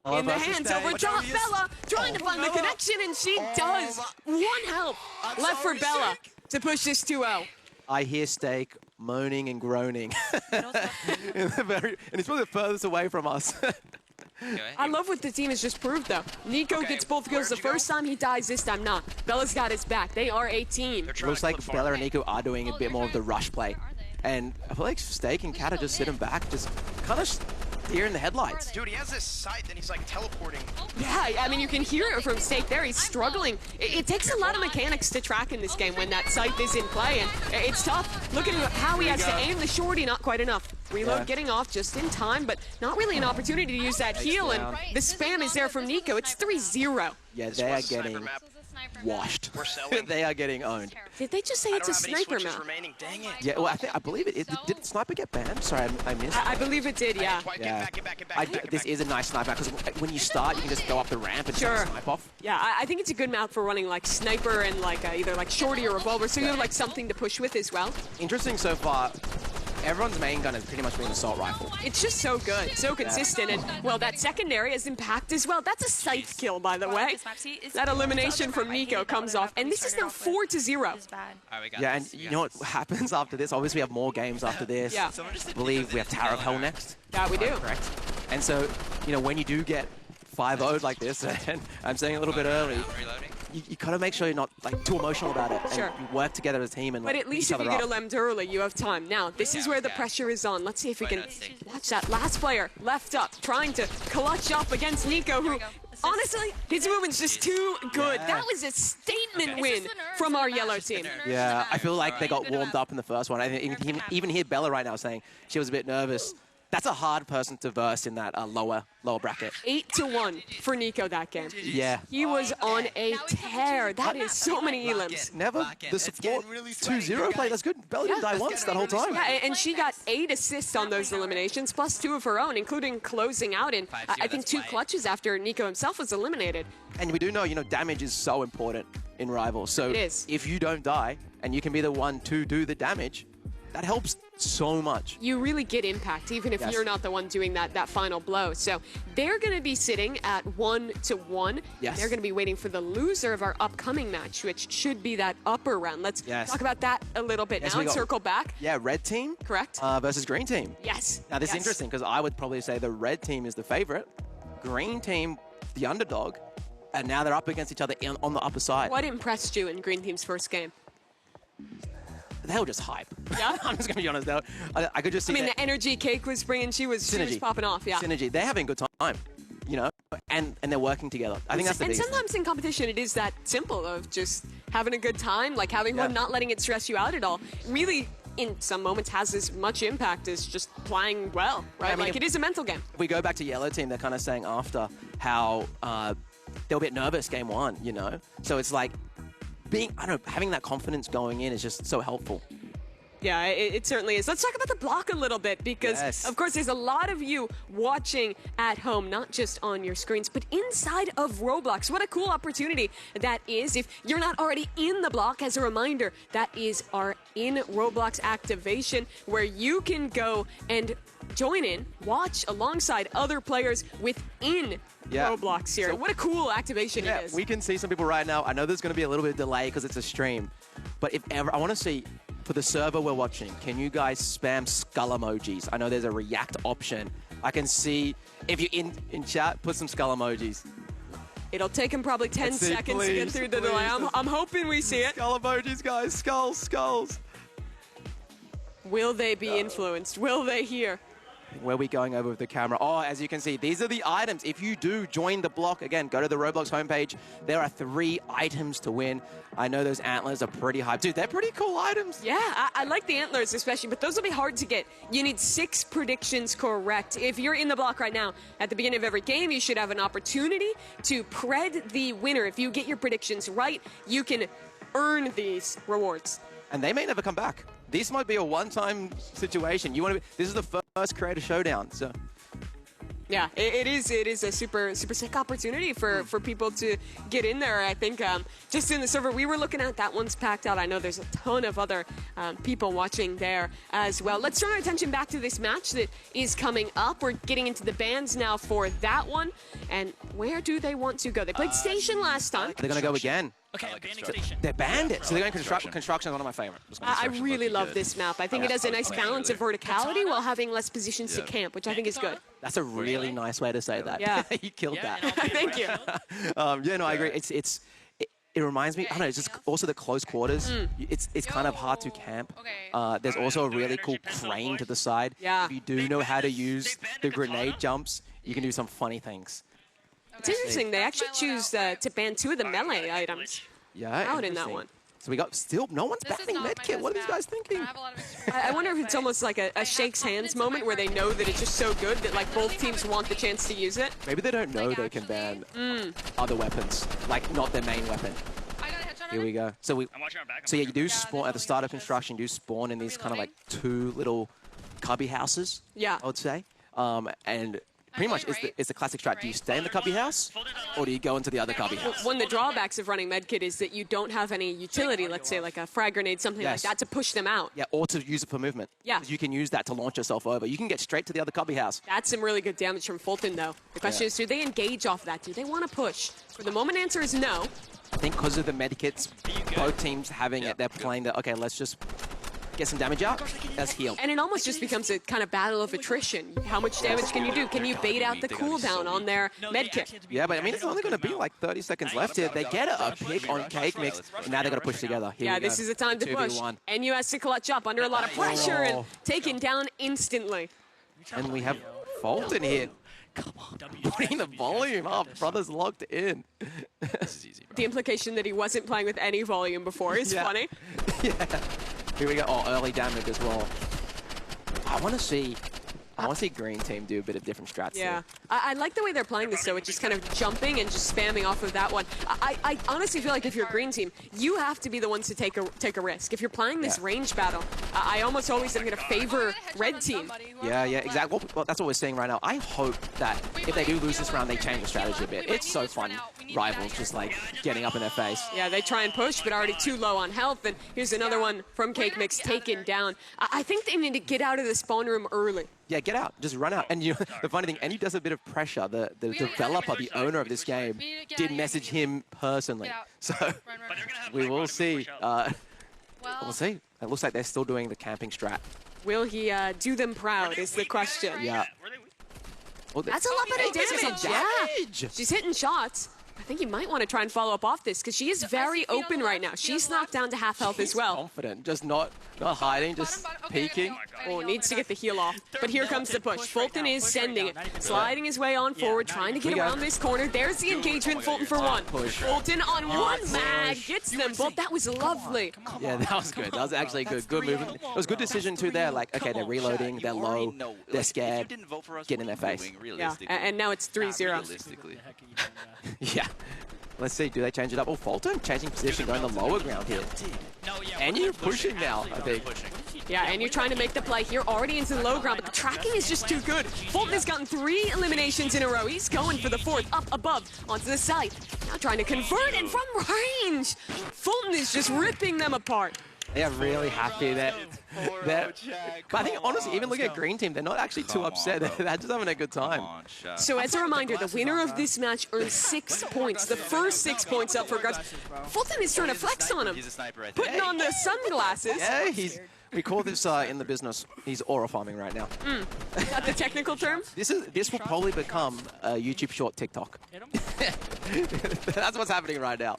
In the versus hands Steak. over top. Bella trying to find the connection, and she does. One help left for Bella to push this 2-0. I hear Steak moaning and groaning. And he's probably the furthest away from us. I love what the team has just proved, though. Nico gets both kills the first time, he dies this time not. Bella's got his back. They are a team. Looks like Bella and Nico are doing a bit more of the rush play. And I feel like Steak and Cat are just sitting back, just kind of deer in the headlights. Dude, he has this sight, then he's like teleporting. Yeah, I mean, you can hear it from Steak there. He's struggling. It takes a lot of mechanics to track in this game when that sight is in play, and it's tough. Look at how he has to aim the shorty, not quite enough. Reload getting off just in time, but not really an opportunity to use that heal, and the spam is there from Nico. It's 3-0. Yeah, they are getting washed. They are getting owned. Did they just say it's a sniper map? Dang it. Yeah, well, I believe it. Did Sniper get banned? Sorry, I missed. I believe it did, yeah. Yeah. This is a nice sniper because when you start, you can just go up the ramp and snipe off. Yeah, I think it's a good map for running like sniper and like either like shorty or revolver, so you have like something to push with as well. Interesting so far. Everyone's main gun has pretty much been assault rifle. It's just so good, so consistent, and well, that secondary has impact as well. That's a scythe kill, by the way. That elimination from Nico comes off, and this is now 4-0. Yeah, and you know what happens after this? Obviously, we have more games after this. Yeah. I believe we have Tower of Hell next. Yeah, we do. Correct. And so, you know, when you do get 5-0'd like this, and I'm saying a little bit early, you gotta make sure you're not like too emotional about it. Sure. And you work together as a team and But like, at least each if you other get up. eliminated early, you have time. Now, this is where the pressure is on. Let's see if we can watch that last player left up, trying to clutch up against Nico, who, honestly, his movement's just too good. That was a statement win from our yellow team. Yeah, I feel like they got warmed up in the first one. I even hear Bella right now saying she was a bit nervous. That's a hard person to verse in that lower bracket. 8-1 for Nico that game. Yeah. He was on a tear. That is so many elims. Never the support 2-0 play. That's good. Bella didn't die once that whole time. Yeah, and she got 8 assists on those eliminations, plus 2 of her own, including closing out in, I think, 2 clutches after Nico himself was eliminated. And we do know, damage is so important in Rivals. So It is. if you don't die and you can be the one to do the damage, that helps so much. You really get impact, even if you're not the one doing that final blow. So they're going to be sitting at 1-1. Yes. They're going to be waiting for the loser of our upcoming match, which should be that upper round. Let's talk about that a little bit now and circle back. Yeah, red team. Correct. Versus green team. Yes. Now this is interesting because I would probably say the red team is the favorite, green team the underdog, and now they're up against each other on the upper side. What impressed you in green team's first game? They were just hype. Yeah? I'm just going to be honest. I could just see I mean, the energy Cake was bringing, she was popping off, yeah. Synergy. They're having a good time, and they're working together. I think that's the And biggest sometimes in competition, it is that simple of just having a good time, like having fun, not letting it stress you out at all. Really, in some moments, has as much impact as just playing well, right? I mean, it is a mental game. If we go back to yellow team, they're kind of saying after how they were a bit nervous game one, So it's like having that confidence going in is just so helpful. Yeah, it certainly is. Let's talk about the block a little bit because, of course, there's a lot of you watching at home, not just on your screens, but inside of Roblox. What a cool opportunity that is. If you're not already in the block, as a reminder, that is our in Roblox activation where you can go and join in, watch alongside other players within Roblox here. What a cool activation it is. We can see some people right now. I know there's going to be a little bit of delay because it's a stream, but if ever, I want to see for the server we're watching, can you guys spam skull emojis? I know there's a react option. I can see if you're in chat, put some skull emojis. It'll take him probably 10 seconds to get through the delay. I'm hoping we see it. Skull emojis, guys. Skulls. Will they be influenced? Will they hear? Where are we going over with the camera? Oh, as you can see, these are the items. If you do join the block, again, go to the Roblox homepage. There are 3 items to win. I know those antlers are pretty hyped. Dude, they're pretty cool items. Yeah, I like the antlers especially, but those will be hard to get. You need 6 predictions correct. If you're in the block right now, at the beginning of every game, you should have an opportunity to pred the winner. If you get your predictions right, you can earn these rewards. And they may never come back. This might be a one-time situation. This is the first creator showdown, so. Yeah, it is a super sick opportunity for people to get in there. I think just in the server we were looking at, that one's packed out. I know there's a ton of other people watching there as well. Let's turn our attention back to this match that is coming up. We're getting into the bans now for that one. And where do they want to go? They played Station last time. They're going to go again. Okay, like banding construction. station. They banned it, so they're going Construction. construction is one of my favorite. I really love this map. I think it has a nice balance of verticality while having less positions to Yeah. camp, which I think is good. That's a really nice way to say that. Yeah. You killed Yeah, that. and I'll Thank you. Yeah, no, I agree. It reminds me. I don't know. It's just also the close quarters. It's kind of hard to camp. There's also a really cool crane to the side. Yeah. If you do know how to use the grenade jumps, you can do some funny things. It's interesting. They actually choose to ban 2 of the melee items. Yeah. Out in that interesting. one. So we got still no one's This is banning not my medkit. best What are these map, guys thinking? but I have a lot of experience. I wonder if it's almost like a shakes hands moment where they know that it's just so good that like both teams want the chance to use it. Maybe they don't know Like, they can ban actually? other weapons, like not their main weapon. I got a headshot Here on we him. go. So we. I'm watching our back. So yeah, you do spawn at the start of construction. You do spawn in these kind of like 2 little cubby houses. Yeah. I would say. And pretty much going it's the classic strat. Do you stay in the cubby house, or do you go into the other cubby house? One of the drawbacks of running medkit is that you don't have any utility, let's say like a frag grenade, something Yes. like that, to push them out. Yeah, or to use it for movement. Yeah. 'Cause you can use that to launch yourself over. You can get straight to the other cubby house. That's some really good damage from Fulton, though. The question Yeah. is, do they engage off that? Do they want to push? For the moment, answer is no. I think because of the medkits, both teams having it, they're playing that. Okay, let's just get some damage out. Let's heal. And it almost just becomes a kind of battle of attrition. How much damage can you do? Can you bait out the cooldown on their medkit? Yeah, but I mean, it's only going to be like 30 seconds left here. They get a pick on Cake Mix, and now they're going to push together. Here Yeah, we go. this is the time to push. 2v1. NU has to clutch up under a lot of pressure and Oh. taken down instantly. And we have Fulton here. Putting the volume up. Brother's locked in. This is easy, bro. The implication that he wasn't playing with any volume before is Yeah. funny. Here we go. Oh, early damage as well. I want to see Green Team do a bit of different strats Yeah. here. I like the way they're playing this, though, with just kind of jumping and just spamming off of that one. I honestly feel like if you're a green team, you have to be the ones to take a risk. If you're playing this Yeah. range battle, I almost always am going to favor red team. Yeah, exactly. Well, that's what we're seeing right now. I hope that if they do lose this round, they change the strategy a bit. It's so fun. Rivals just like getting up in their face. Yeah, they try and push, but already too low on health. And here's another one from Cake Mix taken down. I think they need to get out of the spawn room early. Yeah, get out. Just run out. And you know, the funny thing, NU does a bit of pressure. The developer, the owner of this game, did message him personally. So we will see. We'll see. It looks like they're still doing the camping strat. Will he do them proud is the question. Yeah. Well, That's a lot better This is damage. some damage. Yeah. She's hitting shots. I think you might want to try and follow up off this because she is very open right now. She's knocked down to half health as well. Confident, just not hiding, just peeking. Oh, needs to get the heal off. But here comes the push. Fulton is sending it, sliding his way on forward, trying to get We go. around this corner. There's the engagement. Fulton for one. Push. Fulton on one mag gets them both. That was lovely. Yeah, that was good. That was actually good. Good movement. It was a good decision too there. Like, okay, they're reloading, they're low, they're scared. Get in their face. Yeah, and now it's 3-0. Realistically. Yeah. Let's see, do they change it up? Oh, Fulton changing position, going the lower ground here. And you're pushing now, I think. Yeah, and you're trying to make the play here, already into the low ground, but the tracking is just too good. Fulton has gotten 3 eliminations in a row. He's going for the 4th, up above, onto the side. Now trying to convert and from range. Fulton is just ripping them apart. They're really happy that. But I think, honestly, even looking at Green Team, they're not actually too upset. They're just having a good time. So as a reminder, the winner of this match earns 6 points. The first 6 points up for grabs. Fulton is trying to flex on him. He's a sniper right Putting on the sunglasses. Yeah, we call this in the business, he's aura farming right now. Is that the technical term? This will probably become a YouTube short TikTok. That's what's happening right now.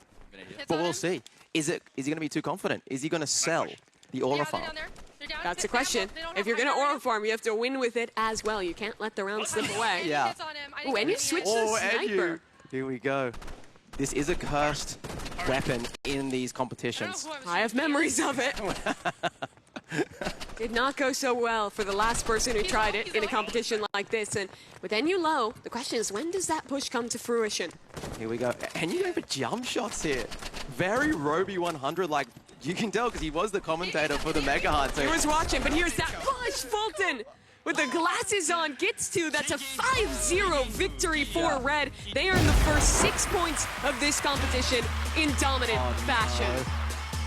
But we'll see. Is he going to be too confident? Is he going to sell the aura farm? That's the question. If you're going to aura farm, you have to win with it as well. You can't let the round slip away. Yeah. Oh, and you switch to the sniper. Here we go. This is a cursed weapon in these competitions. I have memories of it. Did not go so well for the last person who tried it in a competition like this. And with NU low, the question is, when does that push come to fruition? Here we go. And you're going for jump shots here. Very Roby 100, like you can tell because he was the commentator for the Mega Hunt. So He was watching, but here's that push. Fulton with the glasses on gets to. That's a 5-0 victory for Red. They earn the first 6 points of this competition in dominant fashion.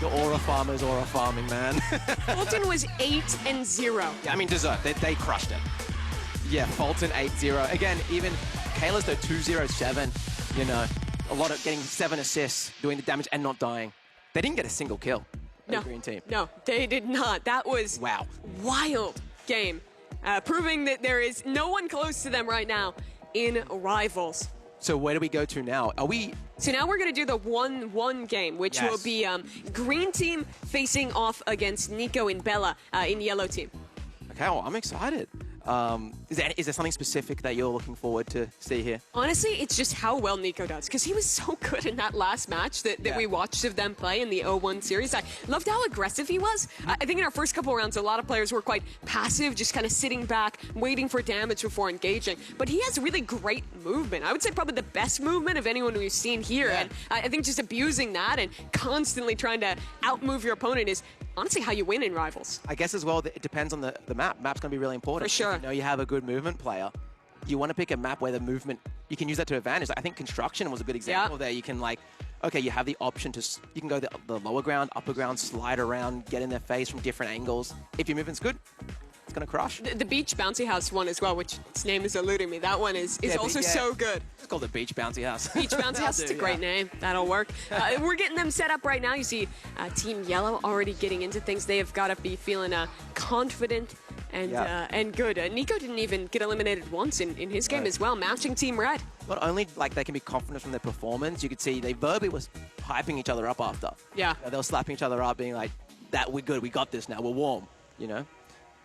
The aura farmers aura farming, man. Fulton was 8-0. Yeah, I mean, deserve. They crushed it. Yeah, Fulton 8-0. Again, even Kayla's though 2-0-7, you know. a lot of getting 7 assists, doing the damage and not dying. They didn't get a single kill. The No, green team. no, they did not. That was Wow. wild game, proving that there is no one close to them right now in Rivals. So where do we go to now? Are we? So now we're going to do the 1-1 game, which Yes. will be green team facing off against Nico and Bella in yellow team. Okay, well, I'm excited. Is there something specific that you're looking forward to see here? Honestly, it's just how well Nico does, because he was so good in that last match that Yeah. we watched of them play in the 0-1 series. I loved how aggressive he was. I think in our first couple rounds, a lot of players were quite passive, just kind of sitting back, waiting for damage before engaging. But he has really great movement. I would say probably the best movement of anyone we've seen here. Yeah. And I think just abusing that and constantly trying to outmove your opponent is honestly how you win in Rivals. I guess as well, it depends on the map. Map's going to be really important. For sure. If you know you have a good movement player, you want to pick a map where the movement, you can use that to advantage. I think Construction was a good example there. You can okay, you have the option to, you can go the lower ground, upper ground, slide around, get in their face from different angles. If your movement's good, it's going to crush. The Beach Bouncy House one as well, which its name is eluding me. That one is also so good. It's called the Beach Bouncy House. Beach Bouncy House, it's a great name. That'll work. We're getting them set up right now. You see Team Yellow already getting into things. They have got to be feeling confident and good. Nico didn't even get eliminated once in his game as well, matching Team Red. Not only they can be confident from their performance, you could see they verbally was hyping each other up after. Yeah. They were slapping each other up, being like, "That we're good, we got this now, we're warm," you know.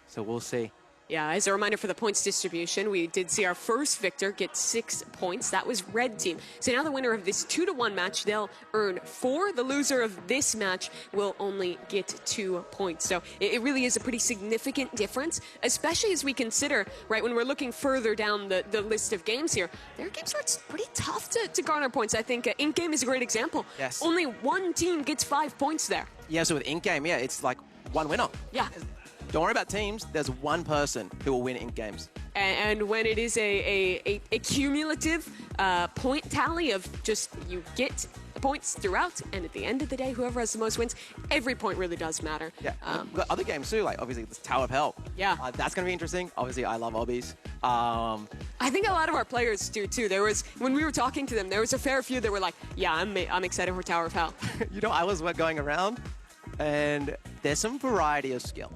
So we'll see. Yeah, as a reminder for the points distribution, we did see our first victor get 6 points. That was Red Team. So now the winner of this 2-1 match, they'll earn 4. The loser of this match will only get 2 points. So it really is a pretty significant difference, especially as we consider, right, when we're looking further down the list of games here, there are games where it's pretty tough to garner points. I think in-game is a great example. Yes. Only one team gets 5 points there. Yeah, so with in-game, yeah, it's like one winner. Yeah. Don't worry about teams. There's one person who will win in games. And when it is a cumulative point tally of just you get points throughout, and at the end of the day, whoever has the most wins, every point really does matter. Yeah. We've got other games too, like obviously this Tower of Hell. Yeah. That's going to be interesting. Obviously, I love obbies. I think a lot of our players do too. There was, when we were talking to them, there was a fair few that were like, yeah, I'm excited for Tower of Hell. You know, I was going around, and there's some variety of skill.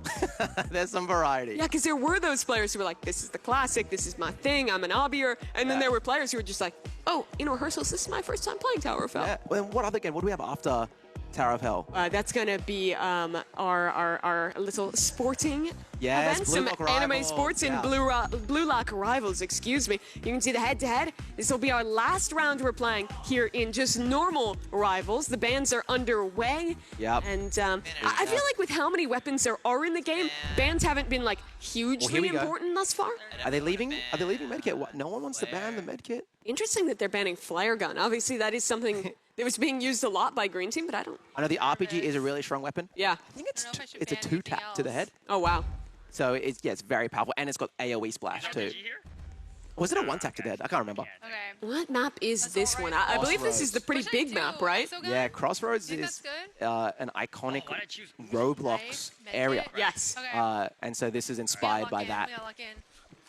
There's some variety. Yeah, because there were those players who were like, this is the classic, this is my thing, I'm an obbier. And then there were players who were just like, oh, in rehearsals, this is my first time playing Tower of Hell. Yeah. Well, then what other game? What do we have after Tower of Hell? That's going to be our little sporting Yes, events, Blue some Lock anime Rivals, sports and yeah. Blue Lock Rivals, excuse me. You can see the head-to-head. This will be our last round we're playing here in just normal Rivals. The bans are underway. Yep. And I feel like with how many weapons there are in the game, bans haven't been like hugely we go. important thus far. Are they leaving? Are they leaving medkit? What? No one wants to ban the medkit. Interesting that they're banning flare gun. Obviously, that is something that was being used a lot by Green Team, but I don't. I know the RPG is a really strong weapon. Yeah. I think it's a 2-tap to the head. Oh wow. So it's very powerful, and it's got AoE splash too. Was it a 1-tap to the head? I can't remember. Okay. What map is this one? I believe this is the pretty big map, right? Yeah, Crossroads Think is that's an iconic why'd I choose- Roblox Right? area. Yes. Okay. And so this is inspired by that. Lock in.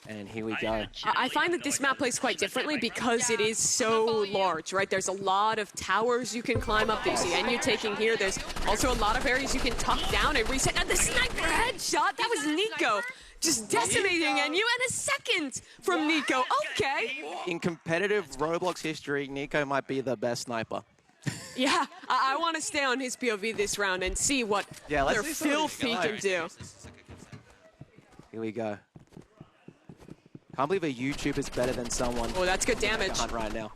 And here we go. I find that this map plays quite differently because it is so large, right? There's a lot of towers you can climb up. There's the end you're taking here. There's also a lot of areas you can tuck down and reset. Now the sniper headshot, that was Nico. Just decimating and you and a second from Nico. Okay. In competitive Roblox history, Nico might be the best sniper. Yeah, I want to stay on his POV this round and see what let's their see some of filth these he guys. can do. Here we go. Can't believe a YouTuber is better than someone. Oh, that's good damage. Hunt right now.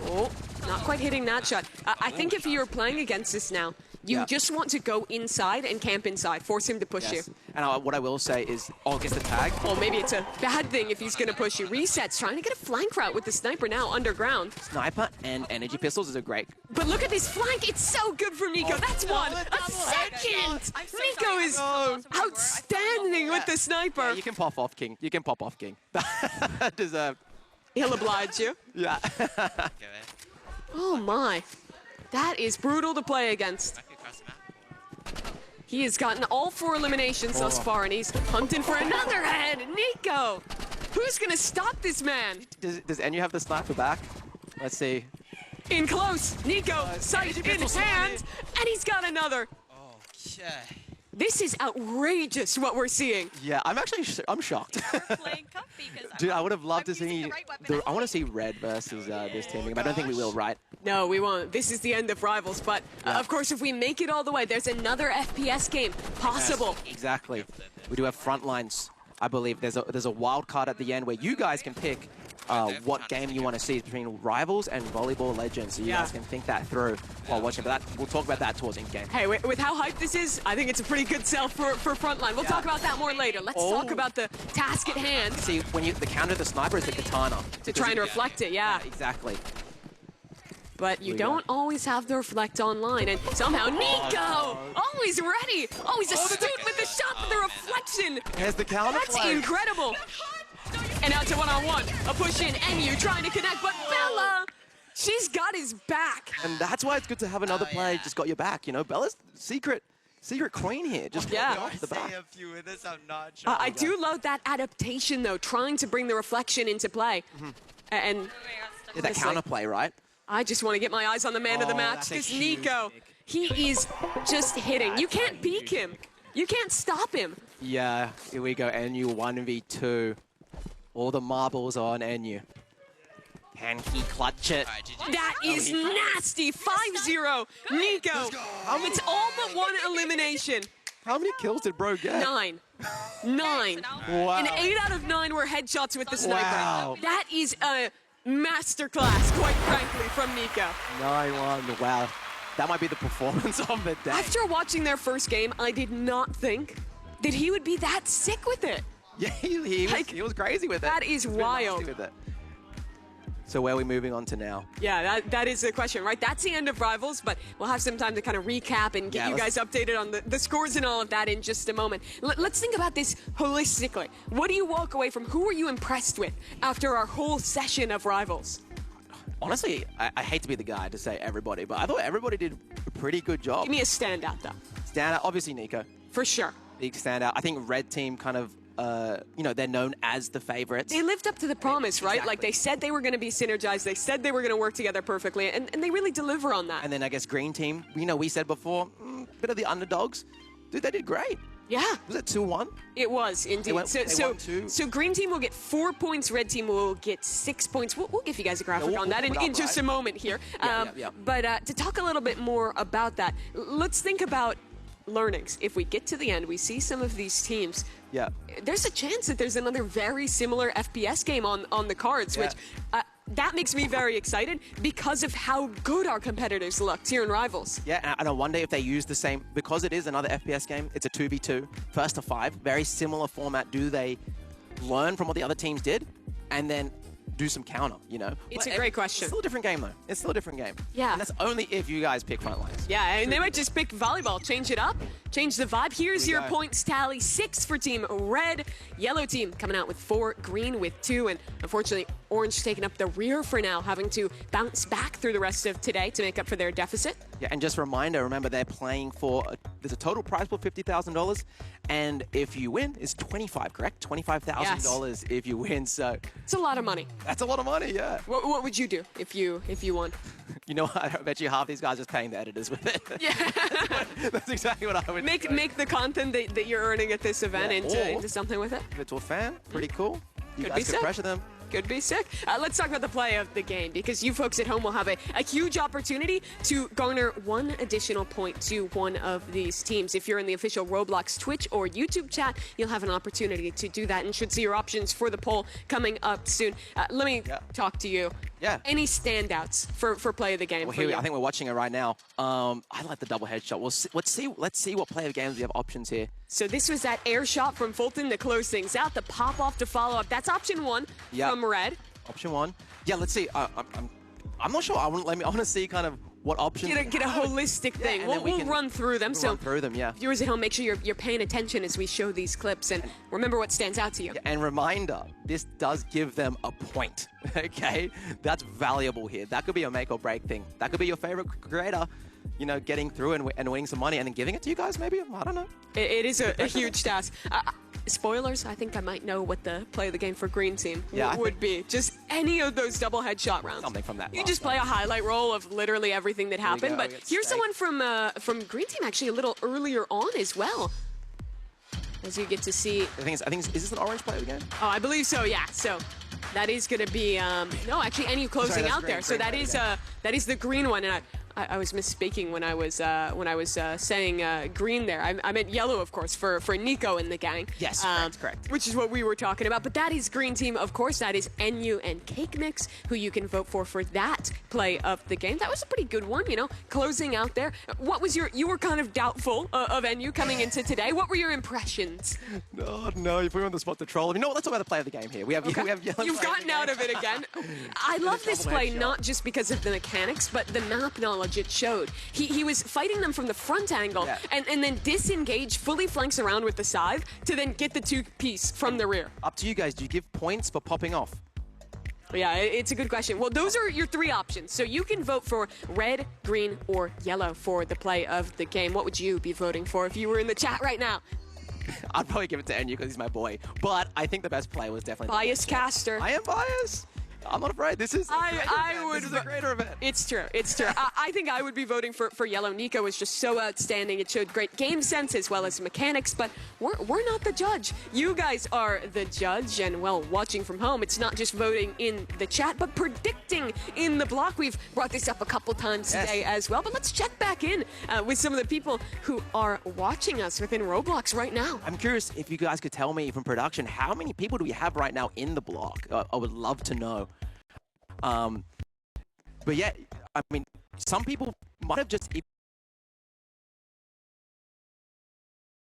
Oh, not quite hitting that shot. I think if you're playing against this now, you Yeah. just want to go inside and camp inside. Force him to push you. Yes. And what I will say is, gets the tag. Or maybe it's a bad thing if he's going to push you. Resets, trying to get a flank route with the sniper now underground. Sniper and energy pistols is a great. But look at this flank. It's so good from Nico. That's one. A second. Nico is outstanding with the sniper. You can pop off, King. You can pop off, King. Deserved. He'll oblige you. Yeah. Oh, my. That is brutal to play against. He has gotten all 4 eliminations thus far, and he's hunting for another head. Nico! Who's going to stop this man? Does Enyu have the sniper back? Let's see. In close, Nico, sight in hand, and he's got another. Okay. This is outrageous what we're seeing. Yeah, I'm shocked. Playing comfy because Dude, I would have loved to I'm using see. the right weapon. I want to see Red versus this team. But I don't think we will, right? No, we won't. This is the end of Rivals, but of course, if we make it all the way, there's another FPS game possible. Exactly. We do have Frontlines. I believe there's a wild card at the end where you guys can pick what game you want to see between Rivals and Volleyball Legends. So you guys can think that through while watching. But we'll talk about that towards in-game. Hey, with how hyped this is, I think it's a pretty good sell for Frontline. We'll talk about that more later. Let's talk about the task at hand. See, when the counter to the sniper is the katana. To try and reflect it, yeah. Exactly. But you don't always have the reflect online, and somehow Nico, always ready, always astute with the shot with the reflection. Here's the counter. That's incredible. And out to one-on-one, a push in, NU trying to connect, but Bella, she's got his back. And that's why it's good to have another player just got your back. You know, Bella's secret queen here. Just off the back. Say a few of this, I'm not sure. I do love that adaptation, though, trying to bring the reflection into play. And Yeah, that counterplay, right? I just want to get my eyes on the man of the match, that's a because huge Nico, he is just hitting. You can't peek him. You can't stop him. Yeah, here we go. NU 1v2. All the marbles on NU. Can he clutch it? That is nasty. 5-0. Nico. It's all but one elimination. How many kills did bro get? 9. Wow. And 8 out of 9 were headshots with the sniper. Wow. That is a masterclass, quite frankly, from Nico. 9-1. Wow. That might be the performance of the day. After watching their first game, I did not think that he would be that sick with it. Yeah, he was crazy with it. That is He was wild. nasty with it. So where are we moving on to now? Yeah, that is the question, right? That's the end of Rivals, but we'll have some time to kind of recap and get you guys updated on the scores and all of that in just a moment. Let's think about this holistically. What do you walk away from? Who were you impressed with after our whole session of Rivals? Honestly, I hate to be the guy to say everybody, but I thought everybody did a pretty good job. Give me a standout, though. Standout, obviously Nico. For sure. Big standout. I think Red Team kind of, they're known as the favorites. They lived up to the promise, right? Exactly. Like, they said they were going to be synergized. They said they were going to work together perfectly, and they really deliver on that. And then I guess Green Team, we said before, bit of the underdogs. Dude, they did great. Yeah. Was it 2-1? It was, indeed. They won two. So Green Team will get 4 points, Red Team will get 6 points. We'll give you guys a graphic we'll on that put it in up, just right? a moment here. Yeah. But to talk a little bit more about that, let's think about learnings. If we get to the end, we see some of these teams. Yeah. There's a chance that there's another very similar FPS game on the cards, which that makes me very excited because of how good our competitors looked here in Rivals. Yeah, and I wonder if they use the same, because it is another FPS game, it's a 2v2, first to 5, very similar format. Do they learn from what the other teams did and then do some counter, It's a great question. It's still a different game, though. It's still a different game. Yeah. And that's only if you guys pick Frontlines. Yeah, and they might just pick volleyball, change it up, change the vibe. Here's your go. points tally. 6 for Team Red. Yellow team coming out with 4, green with 2, and unfortunately, Orange taking up the rear for now, having to bounce back through the rest of today to make up for their deficit. Yeah, and just a reminder, remember they're playing for, there's a total prize pool, $50,000, and if you win, it's $25,000, correct? $25,000 if you win, so It's a lot of money. that's a lot of money, yeah. What would you do if you won? You know what, I bet you half these guys are paying the editors with it. Yeah. That's exactly what I would do. Make the content that you're earning at this event Yeah, or- into something with it. Give it to a fan, pretty cool. You Could guys be could sick. pressure them. Could be sick. Let's talk about the play of the game, because you folks at home will have a huge opportunity to garner 1 additional point to one of these teams. If you're in the official Roblox Twitch or YouTube chat, you'll have an opportunity to do that and should see your options for the poll coming up soon. Let me talk to you. Yeah. Any standouts for play of the game? Well, for here, you? I think we're watching it right now. I like the double headshot. Let's see what play of games we have options here. So this was that air shot from Fulton to close things out. The pop off to follow up. That's option 1 from Red. Option 1. Yeah, let's see. I'm not sure. I want to see kind of what options. Get a holistic thing. and then We'll can run through them. So run through them, yeah. viewers at home, make sure you're paying attention as we show these clips and remember what stands out to you. And reminder, this does give them a point, okay? That's valuable here. That could be a make or break thing. That could be your favorite creator, you know, getting through and winning some money and then giving it to you guys, maybe? I don't know. It is a huge task. Spoilers, I think I might know what the play of the game for Green Team would be. Just any of those double headshot rounds. Something from that. You just play a highlight roll of literally everything that happened. go. But here's the one from Green Team actually a little earlier on as well. As you get to see. I think is this an orange play of the game? Oh, I believe so. Yeah. So that is going to be no, actually, NU closing that's out green, there. So green that is the green one, and I was misspeaking when I was saying green there. I meant yellow, of course, for Nico and the gang. Yes, correct. Which is what we were talking about. But that is Green Team, of course. That is NU and Cake Mix, who you can vote for that play of the game. That was a pretty good one, you know, closing out there. What was you were kind of doubtful of NU coming into today. What were your impressions? No, you put me on the spot to troll. You know what? Let's talk about the play of the game here. We have yellow. You've gotten out of it again. I love this play not just because of the mechanics, but the map knowledge it showed. He was fighting them from the front angle and then disengage, fully flanks around with the scythe to then get the two-piece from the rear. Up to you guys. Do you give points for popping off? Yeah, it's a good question. Well, those are your three options. So you can vote for red, green, or yellow for the play of the game. What would you be voting for if you were in the chat right now? I'd probably give it to NU because he's my boy. But I think the best play was definitely Bias caster. I am biased. I'm not afraid. This is this is a greater event. It's true. It's true. I think I would be voting for yellow. Nico was just so outstanding. It showed great game sense as well as mechanics, but we're not the judge. You guys are the judge, and well, watching from home, it's not just voting in the chat, but predicting in the block. We've brought this up a couple times today as well, but let's check back in with some of the people who are watching us within Roblox right now. I'm curious if you guys could tell me from production, how many people do we have right now in the block? I would love to know. But yeah, I mean, some people might have just